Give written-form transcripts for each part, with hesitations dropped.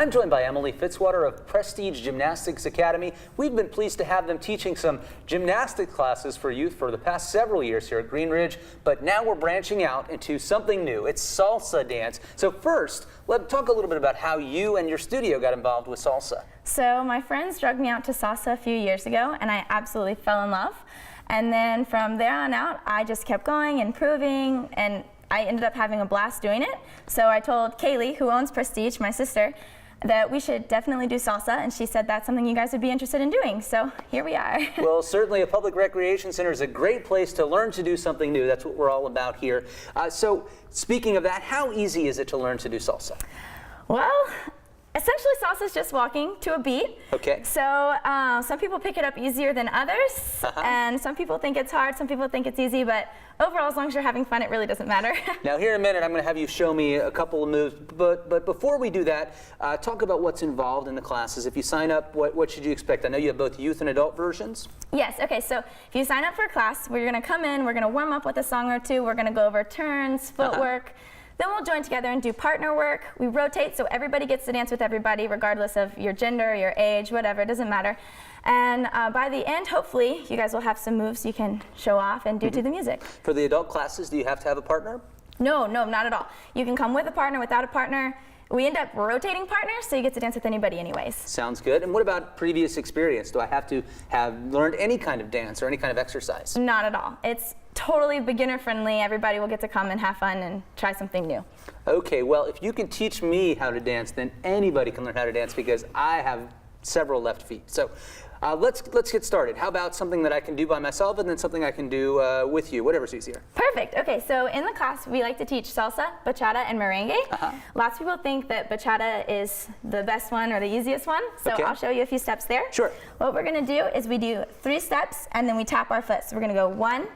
I'm joined by Emily Fitzwater of Prestige Gymnastics Academy. We've been pleased to have them teaching some gymnastics classes for youth for the past several years here at Green Ridge, but now we're branching out into something new. It's salsa dance. So first, let's talk a little bit about how you and your studio got involved with salsa. So my friends drugged me out to salsa a few years ago, and I absolutely fell in love. And then from there on out, I just kept going, improving, and I ended up having a blast doing it. So I told Kaylee, who owns Prestige, my sister, that we should definitely do salsa, and she said that's something you guys would be interested in doing. So here we are. Well, certainly a public recreation center is a great place to learn to do something new. That's what we're all about here. So speaking of that, how easy is it to learn to do salsa? Well, essentially, salsa is just walking to a beat. Okay. So some people pick it up easier than others, and some people think it's hard, some people think it's easy, but overall, as long as you're having fun, it really doesn't matter. Now, here in a minute, I'm going to have you show me a couple of moves, but before we do that, talk about what's involved in the classes. If you sign up, what should you expect? I know you have both youth and adult versions. Yes, okay, so if you sign up for a class, we're going to come in, we're going to warm up with a song or two, we're going to go over turns, footwork. Then we'll join together and do partner work. We rotate so everybody gets to dance with everybody, regardless of your gender, your age, whatever, it doesn't matter. And by the end, hopefully, you guys will have some moves you can show off and do to the music. For the adult classes, do you have to have a partner? No, not at all. You can come with a partner, without a partner. We end up rotating partners, so you get to dance with anybody anyways. Sounds good. And what about previous experience? Do I have to have learned any kind of dance or any kind of exercise? Not at all. It's totally beginner friendly. Everybody will get to come and have fun and try something new. Okay, well, if you can teach me how to dance, then anybody can learn how to dance because I have several left feet. So let's get started. How about something that I can do by myself and then something I can do with you, whatever's easier. Perfect. Okay, so in the class, we like to teach salsa, bachata, and merengue. Lots of people think that bachata is the best one or the easiest one, so I'll show you a few steps there. Sure. What we're going to do is we do 3 steps, and then we tap our foot. So we're going to go 1,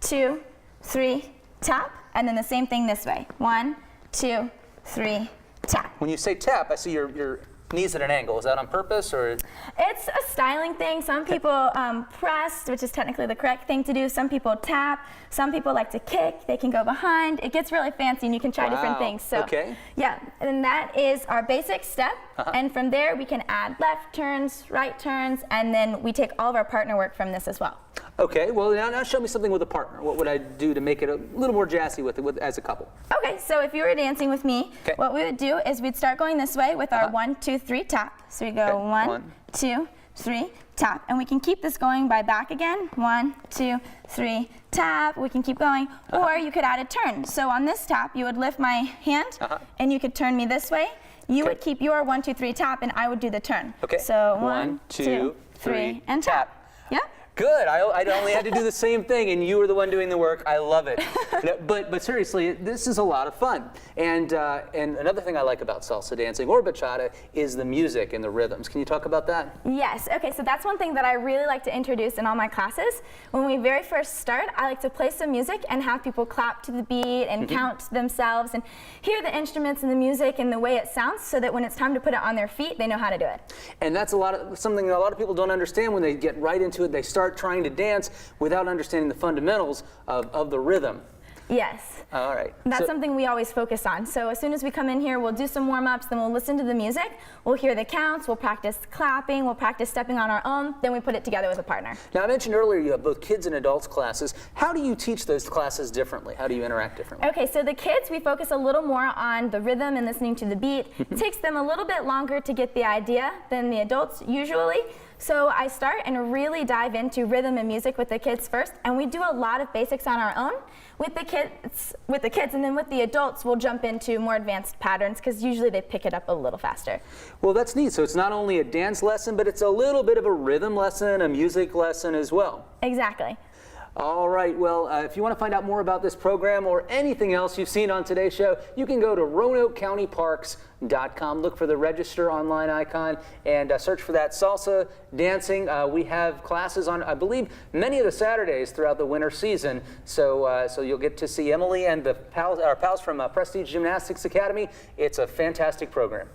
2, 3, tap, and then the same thing this way. 1, 2, 3, tap. When you say tap, I see your knees at an angle. Is that on purpose, or? It's a styling thing. Some people press, which is technically the correct thing to do. Some people tap. Some people like to kick. They can go behind. It gets really fancy, and you can try different things. So, yeah, and that is our basic step. And from there, we can add left turns, right turns, and then we take all of our partner work from this as well. Okay, well, now show me something with a partner. What would I do to make it a little more jazzy with as a couple? Okay, so if you were dancing with me, what we would do is we'd start going this way with our 1, 2, 3 tap. So we go 1, 2, 3 tap, and we can keep this going by back again. 1, 2, 3 tap. We can keep going, or you could add a turn. So on this tap, you would lift my hand, and you could turn me this way. You would keep your 1, 2, 3 tap, and I would do the turn. Okay. So 1, 2, 3, and tap. Yeah. Good. I only had to do the same thing, and you were the one doing the work. I love it. But seriously, this is a lot of fun. And another thing I like about salsa dancing or bachata is the music and the rhythms. Can you talk about that? Yes. Okay. So that's one thing that I really like to introduce in all my classes. When we very first start, I like to play some music and have people clap to the beat and count themselves and hear the instruments and the music and the way it sounds, so that when it's time to put it on their feet, they know how to do it. And that's something that a lot of people don't understand when they get right into it. They start trying to dance without understanding the fundamentals of the rhythm. Yes. All right. That's something we always focus on. So as soon as we come in here, we'll do some warm-ups, then we'll listen to the music, we'll hear the counts, we'll practice clapping, we'll practice stepping on our own, then we put it together with a partner. Now, I mentioned earlier you have both kids and adults classes. How do you teach those classes differently? How do you interact differently? Okay, so the kids, we focus a little more on the rhythm and listening to the beat. It takes them a little bit longer to get the idea than the adults usually. So I start and really dive into rhythm and music with the kids first, and we do a lot of basics on our own with the kids, and then with the adults we'll jump into more advanced patterns because usually they pick it up a little faster. Well, that's neat. So it's not only a dance lesson, but it's a little bit of a rhythm lesson, a music lesson as well. Exactly. All right, well, if you want to find out more about this program or anything else you've seen on today's show, you can go to RoanokeCountyParks.com, look for the register online icon, and search for that salsa dancing. We have classes on, I believe, many of the Saturdays throughout the winter season, so you'll get to see Emily and our pals from Prestige Gymnastics Academy. It's a fantastic program.